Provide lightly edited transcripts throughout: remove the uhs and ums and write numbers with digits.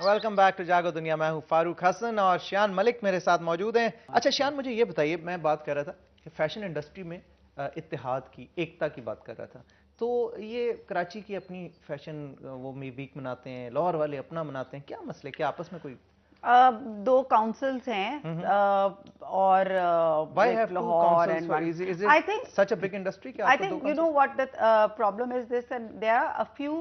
Welcome back to जागो दुनिया। मैं हूं फारूक हसन और शान मलिक मेरे साथ मौजूद हैं। अच्छा शान, मुझे ये बताइए, मैं बात कर रहा था कि फैशन इंडस्ट्री में इत्तेहाद की, एकता की बात कर रहा था। तो ये कराची की अपनी फैशन वो वीक मनाते हैं, लाहौर वाले अपना मनाते हैं, क्या मसले, क्या आपस में कोई दो काउंसिल्स हैं और Why have two Lahore councils and for, one is I it think such a big industry कि I आपको दो think you know councils? what the problem is this, and there are a few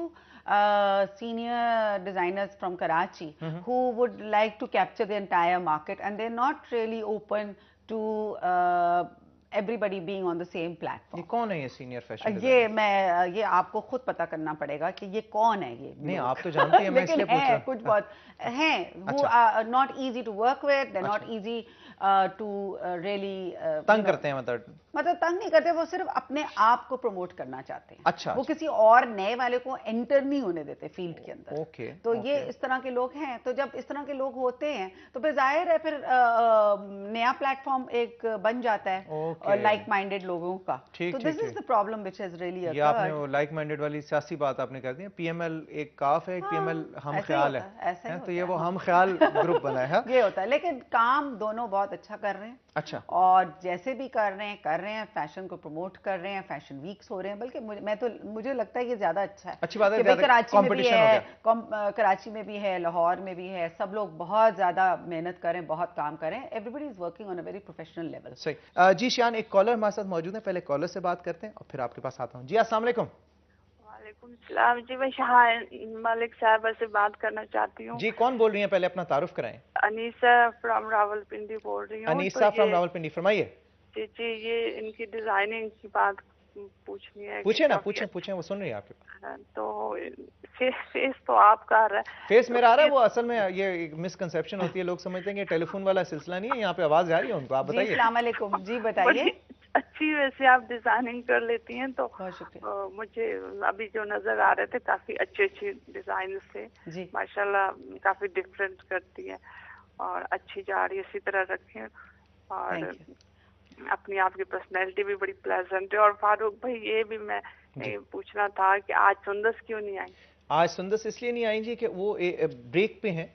senior designers from Karachi who would like to capture the entire market, and they're not really open to everybody being on the same ये platform. कौन है ये senior fashion ये designer? मैं ये आपको खुद पता करना पड़ेगा कि ये कौन है ये नहीं, लोग। आप तो जानते हैं, मैं लेकिन इसलिए पूछ है रहा कुछ हूँ। बहुत हैं who अच्छा। are not easy to work with, they're not अच्छा। easy to really तंग करते हैं मतलब तंग नहीं करते, वो सिर्फ अपने आप को प्रमोट करना चाहते हैं। अच्छा, वो अच्छा। किसी और नए वाले को एंटर नहीं होने देते फील्ड के अंदर। ओके, तो ओके। ये इस तरह के लोग हैं। तो जब इस तरह के लोग होते हैं तो फिर जाहिर है फिर नया प्लेटफॉर्म एक बन जाता है लाइक माइंडेड लोगों का। तो this is the problem which has really ये आपने वो लाइक माइंडेड वाली सियासी बात आपने कर दी है। पीएमएल एक काफ है, एक पीएमएल हम ख्याल है, ऐसा ही तो ये होता वो है, हम ख्याल ग्रुप बना है। ये होता है। लेकिन काम दोनों बहुत अच्छा कर रहे हैं। अच्छा। और जैसे भी कर रहे हैं फैशन को प्रमोट कर रहे हैं, फैशन वीक्स हो रहे हैं। बल्कि मुझे लगता है ये ज्यादा अच्छा है। अच्छी बात है, कि भाई कराची में भी है, कराची में भी है, लाहौर में भी है, सब लोग बहुत ज्यादा मेहनत करें, बहुत काम करें। Everybody is working on a very professional level. सही। जी शान, एक कॉलर हमारे साथ मौजूद है, पहले कॉलर से बात करते हैं और फिर आपके पास आता हूँ। जी अस्सलाम वालेकुम। वालेकुम सलाम जी, मैं शाह मलिक साहबा से बात करना चाहती हूँ। जी कौन बोल रही हैं, पहले अपना तारुफ कराएं। अनीसा फ्रॉम रावलपिंडी बोल रही हूँ। अनीसा फ्रॉम रावलपिंडी, फरमाइए। जी, ये इनकी डिजाइनिंग की बात पूछनी है। पूछे ना, पूछे, वो सुन रही है आपके। तो फेस तो आप कर रहे हैं, फेस मेरा आ रहा है। वो असल में ये एक मिसकंसेप्शन होती है, लोग समझते हैं कि टेलीफोन वाला सिलसिला नहीं है, यहाँ पे आवाज जा रही है उनको। आप बताइए। अस्सलाम वालेकुम जी, बताइए। अच्छी वैसे आप डिजाइनिंग कर लेती हैं, तो मुझे अभी जो नजर आ रहे थे काफी अच्छे डिजाइन थे माशाल्लाह, काफी डिफरेंट करती है और अच्छी जा रही है। इसी तरह रखें और अपनी आपकी पर्सनैलिटी भी बड़ी प्लेजेंट है। और फारूक भाई, ये भी मैं पूछना था कि आज सुंदस क्यों नहीं आई? आज सुंदस इसलिए नहीं आई जी कि वो ब्रेक पे हैं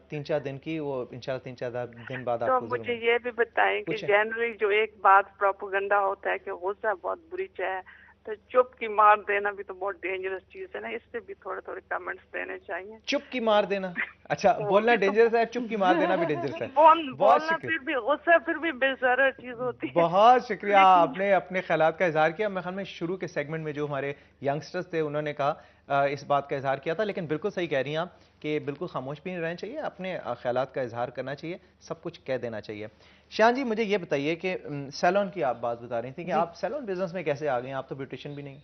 3-4 दिन की। वो इंशाल्लाह 3-4 दिन बाद तो आपको मुझे ये भी बताएं कि जनरली जो एक बात प्रोपेगेंडा होता है कि गुस्सा बहुत बुरी चीज है, तो चुप की मार देना भी तो बहुत डेंजरस चीज है ना। इस पे भी थोड़े थोड़े कमेंट्स देने चाहिए। चुप की मार देना, अच्छा बोलना डेंजरस है, चुप की मार देना भी डेंजरस है। बोलना फिर भी गुस्सा फिर भी बेजर चीज होती है। बहुत शुक्रिया, आपने अपने ख्यालात का इजहार किया। मैं ख्याल में शुरू के सेगमेंट में जो हमारे यंगस्टर्स थे उन्होंने कहा इस बात का इजहार किया था, लेकिन बिल्कुल सही कह रही हैं आप कि बिल्कुल खामोश भी नहीं रहना चाहिए, अपने ख्यालात का इजहार करना चाहिए, सब कुछ कह देना चाहिए। शान जी, मुझे ये बताइए कि सैलून की आप बात बता रही थी कि आप सैलून बिजनेस में कैसे आ गए? आप तो ब्यूटिशियन भी नहीं।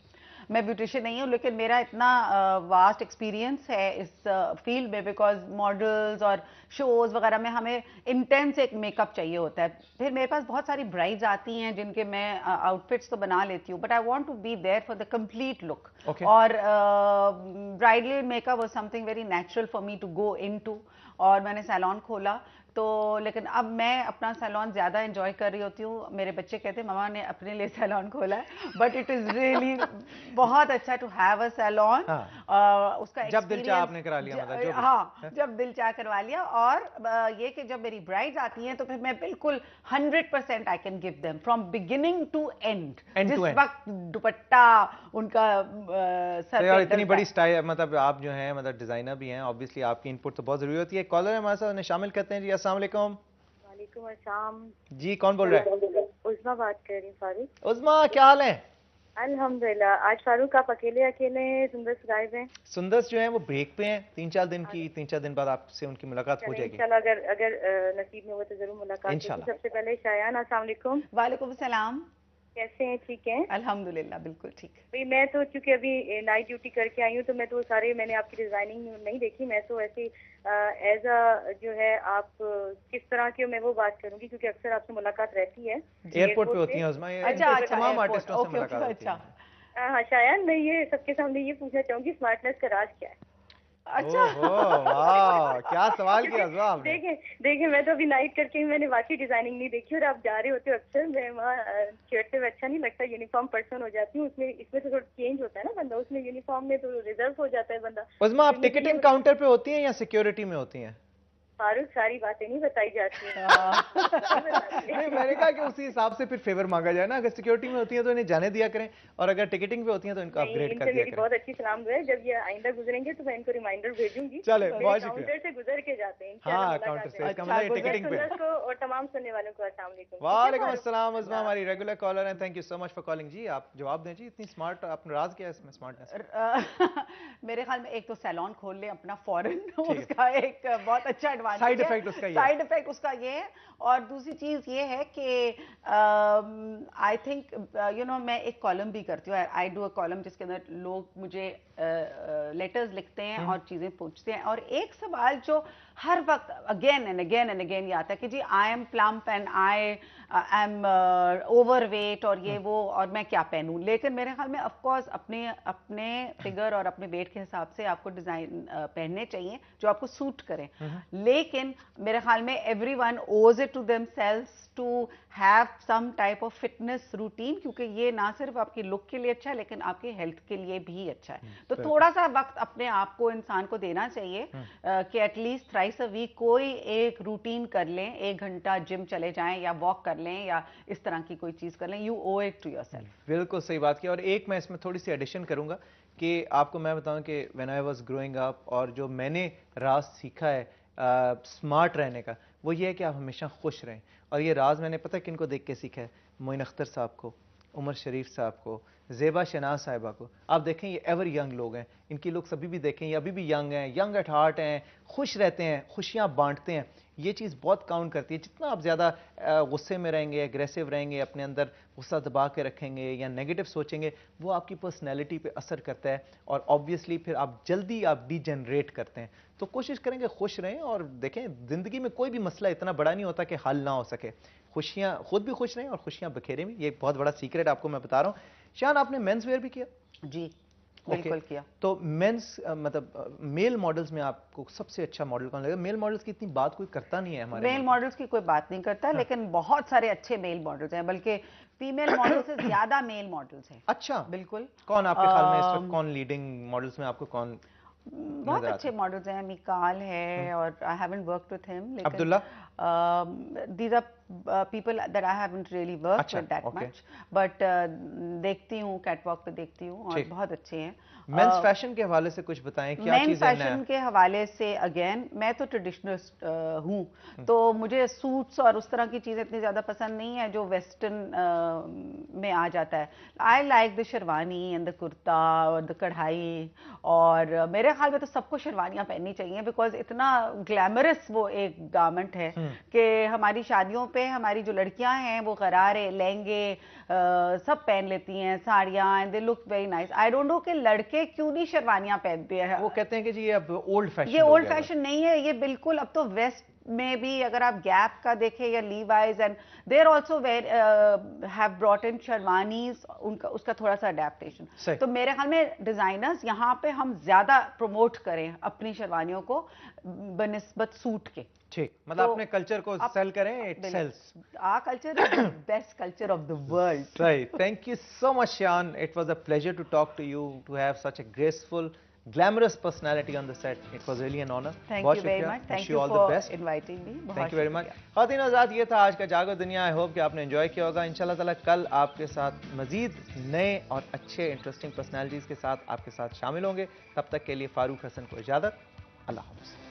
मैं ब्यूटिशियन नहीं हूँ, लेकिन मेरा इतना वास्ट एक्सपीरियंस है इस फील्ड में, बिकॉज मॉडल्स और शोज वगैरह में हमें इंटेंस एक मेकअप चाहिए होता है। फिर मेरे पास बहुत सारी ब्राइड्स आती हैं जिनके मैं आउटफिट्स तो बना लेती हूँ, but I want to be there for the complete look. और bridal makeup was something very natural for me to go into. और मैंने सैलून खोला तो, लेकिन अब मैं अपना सैलून ज्यादा एंजॉय कर रही होती हूँ। मेरे बच्चे कहते हैं मम्मा ने अपने लिए सैलून खोला है, बट इट इज रियली बहुत अच्छा टू हैव अ सैलून। उसका जब दिल चाह आपने करा लिया, मतलब हाँ, जब दिल चाह करवा लिया। और ये कि जब मेरी ब्राइड्स आती हैं तो फिर मैं बिल्कुल 100% I can give them from beginning to end. जिस वक्त दुपट्टा उनका सर पे इतनी बड़ी स्टाइल, मतलब आप जो हैं मतलब डिजाइनर भी हैं, ऑब्वियसली आपकी इनपुट तो बहुत जरूरी होती है। कॉलर हमारे साथ शामिल करते हैं। जी अस्सलाम वालेकुम। वालेकुम अस्सलाम जी कौन बोल रहा है? उज़मा बात कर रही हूँ। फारूक। उज़मा क्या हाल है? अल्हम्दुलिल्लाह। आज फारूक आप अकेले सुंदस गायब हैं। सुंदस जो है वो ब्रेक पे हैं 3-4 दिन की, 3-4 दिन बाद आपसे उनकी मुलाकात हो जाएगी इंशाल्लाह। अगर नसीब में हो तो जरूर मुलाकात होगी। सबसे पहले शायान, अस्सलाम वालेकुम। वालेकुम सलाम। कैसे हैं? ठीक हैं अल्हम्दुलिल्लाह, बिल्कुल ठीक। भाई मैं तो चूंकि अभी नाइट ड्यूटी करके आई हूँ तो मैं तो मैंने आपकी डिजाइनिंग नहीं देखी। मैं तो ऐसे एज अ जो है आप किस तरह की, मैं वो बात करूंगी क्योंकि अक्सर आपसे मुलाकात रहती है एयरपोर्ट पे होती है उज़मा। अच्छा, तमाम आर्टिस्टों से मुलाकात होती है। हाँ शायद मैं ये सबके सामने ये पूछना चाहूंगी, स्मार्टनेस का राज क्या है? अच्छा वाह क्या सवाल किया आपने। देखिए मैं तो अभी नाइट करके मैंने वाकई डिजाइनिंग नहीं देखी, और आप जा रहे होते हो अक्सर, मैं वहाँ छेड़ते हुए अच्छा नहीं लगता, यूनिफॉर्म पर्सन हो जाती हूँ उसमें, इसमें तो थोड़ा चेंज होता है ना बंदा, उसमें यूनिफॉर्म में तो रिजर्व हो जाता है बंदा। उस्मा, आप टिकटिंग काउंटर पे होती हैं या सिक्योरिटी में होती हैं? फारूक सारी बातें नहीं बताई जाती हैं। नहीं, मैंने कहा कि उसी हिसाब से फिर फेवर मांगा जाए ना, अगर सिक्योरिटी में होती हैं तो इन्हें जाने दिया करें, और अगर टिकटिंग पे होती हैं तो इनको अपग्रेड कर दिया मेरी बहुत अच्छी सलाम है, जब ये आइंदा गुजरेंगे तो मैं इनको रिमाइंडर भेजूंगी। चले, बहुत शुक्रिया। काउंटर से गुजर के जाते हैं हाँ, काउंटर से, इसका मतलब टिकटिंग पे। को और तमाम सुनने वालों को अस्सलाम वालेकुम। वालेकुम अस्सलाम। उस्मा हमारी रेगुलर कॉलर हैं, thank you so much for calling. जी आप जवाब दें जी, इतनी स्मार्ट, आपने राज क्या है इसमें स्मार्टनेस? मेरे ख्याल में एक तो सैलून खोल ले अपना फॉरेन, उसका एक बहुत अच्छा एडवांटेज, साइड इफेक्ट उसका ये है। और दूसरी चीज ये है कि आई थिंक मैं एक कॉलम भी करती हूँ, आई डू अ कॉलम जिसके अंदर लोग मुझे लेटर्स लिखते हैं और चीजें पूछते हैं, और एक सवाल जो हर वक्त again and again and again ये आता है कि जी I am plump and I am overweight और ये वो, और मैं क्या पहनूं। लेकिन मेरे ख्याल में ऑफ कोर्स अपने फिगर और अपने वेट के हिसाब से आपको डिजाइन पहनने चाहिए जो आपको सूट करें। लेकिन मेरे ख्याल में everyone owes it to themselves to have some type of fitness routine, क्योंकि ये ना सिर्फ आपकी लुक के लिए अच्छा है लेकिन आपकी हेल्थ के लिए भी अच्छा है। तो थोड़ा सा वक्त अपने आप को, इंसान को देना चाहिए कि एटलीस्ट थ्राइस अ वीक कोई एक रूटीन कर लें, 1 घंटा जिम चले जाएं या वॉक कर लें या इस तरह की कोई चीज कर लें। You owe it to yourself. बिल्कुल सही बात की। और एक मैं इसमें थोड़ी सी एडिशन करूंगा कि आपको मैं बताऊं कि when I was growing up, और जो मैंने राज सीखा है स्मार्ट रहने का, वो ये है कि आप हमेशा खुश रहें। और ये राज मैंने पता किनको देख के सीखा है? मोइन अख्तर साहब को, उमर शरीफ साहब को, ज़ेबा शनाज साहिबा को। आप देखें ये एवर यंग लोग हैं, इनकी लुक्स अभी भी देखें, ये अभी भी यंग हैं, यंग एट हार्ट हैं, खुश रहते हैं, खुशियाँ बांटते हैं। ये चीज़ बहुत काउंट करती है। जितना आप ज़्यादा गुस्से में रहेंगे, एग्रेसिव रहेंगे, अपने अंदर गुस्सा दबा के रखेंगे या नेगेटिव सोचेंगे, वो आपकी पर्सनैलिटी पे असर करता है, और ऑब्वियसली फिर आप जल्दी डिजनरेट करते हैं। तो कोशिश करेंगे खुश रहें, और देखें ज़िंदगी में कोई भी मसला इतना बड़ा नहीं होता कि हल ना हो सके। खुशियाँ, खुद भी खुश रहें और खुशियाँ बखेरें भी। ये एक बहुत बड़ा सीक्रेट आपको मैं बता रहा हूँ। शान, आपने मेंस वेयर भी किया? जी बिल्कुल किया। तो मेंस मतलब मेल मॉडल्स में आपको सबसे अच्छा मॉडल कौन लगा? मेल मॉडल्स की इतनी बात कोई करता नहीं है हमारे। मेल मॉडल्स की कोई बात नहीं करता, लेकिन बहुत सारे अच्छे मेल मॉडल्स हैं, बल्कि फीमेल मॉडल से ज्यादा मेल मॉडल्स हैं। अच्छा, बिल्कुल। कौन आपके ख्याल में इस वक्त कौन लीडिंग मॉडल्स में आपको कौन? बहुत अच्छे मॉडल्स हैं, मिकाल है और I haven't worked with him, लेकिन Abdullah, these are people that I haven't really worked with that much, but देखती हूँ, कैटवॉक पे देखती हूँ और बहुत अच्छे हैं। मेंस फैशन के हवाले से कुछ बताएं, क्या चीज़ है? मेंस फैशन के हवाले से अगेन मैं तो ट्रेडिशनलिस्ट हूँ, तो मुझे सूट्स और उस तरह की चीज़ें इतनी ज़्यादा पसंद नहीं है जो वेस्टर्न में आ जाता है। I like the sherwani and the kurta और द कढ़ाई, और मेरे ख्याल में तो सबको शेरवानियाँ पहननी चाहिए, बिकॉज इतना ग्लैमरस वो एक गारमेंट है कि हमारी शादियों पे हमारी जो लड़कियां हैं वो गरारे, लहंगे सब पहन लेती हैं, साड़ियाँ, and they look very nice. I don't know कि लड़के क्यों नहीं शेरवानियां पहनते हैं। वो कहते हैं कि जी ये अब ओल्ड फैशन, ये ओल्ड फैशन नहीं है, ये बिल्कुल अब तो वेस्ट में भी अगर आप गैप का देखें या Levi's, and they also have brought in sherwanis, उनका उसका थोड़ा सा अडेप्टेशन। तो मेरे ख्याल में डिजाइनर्स यहाँ पे हम ज्यादा प्रमोट करें अपनी शेरवानियों को बनिस्बत सूट के। ठीक, मतलब अपने कल्चर को सेल करें, it sells. Our culture is the best culture of the world. Right. Thank you so much, Shan. It was a pleasure to talk to you, to have such a graceful, glamorous personality on the set. It was really an honor. Thank you very much. Thank you for inviting me. Thank you very much. ख़वातीन आज़ाद, ये था आज का जागो दुनिया। I hope कि आपने enjoy किया होगा। इंशाल्लाह ताला कल आपके साथ मजीद नए और अच्छे इंटरेस्टिंग पर्सनैलिटीज़ के साथ आपके साथ शामिल होंगे। तब तक के लिए फारूक हसन को इजाज़त। अल्लाह हाफ़िज़।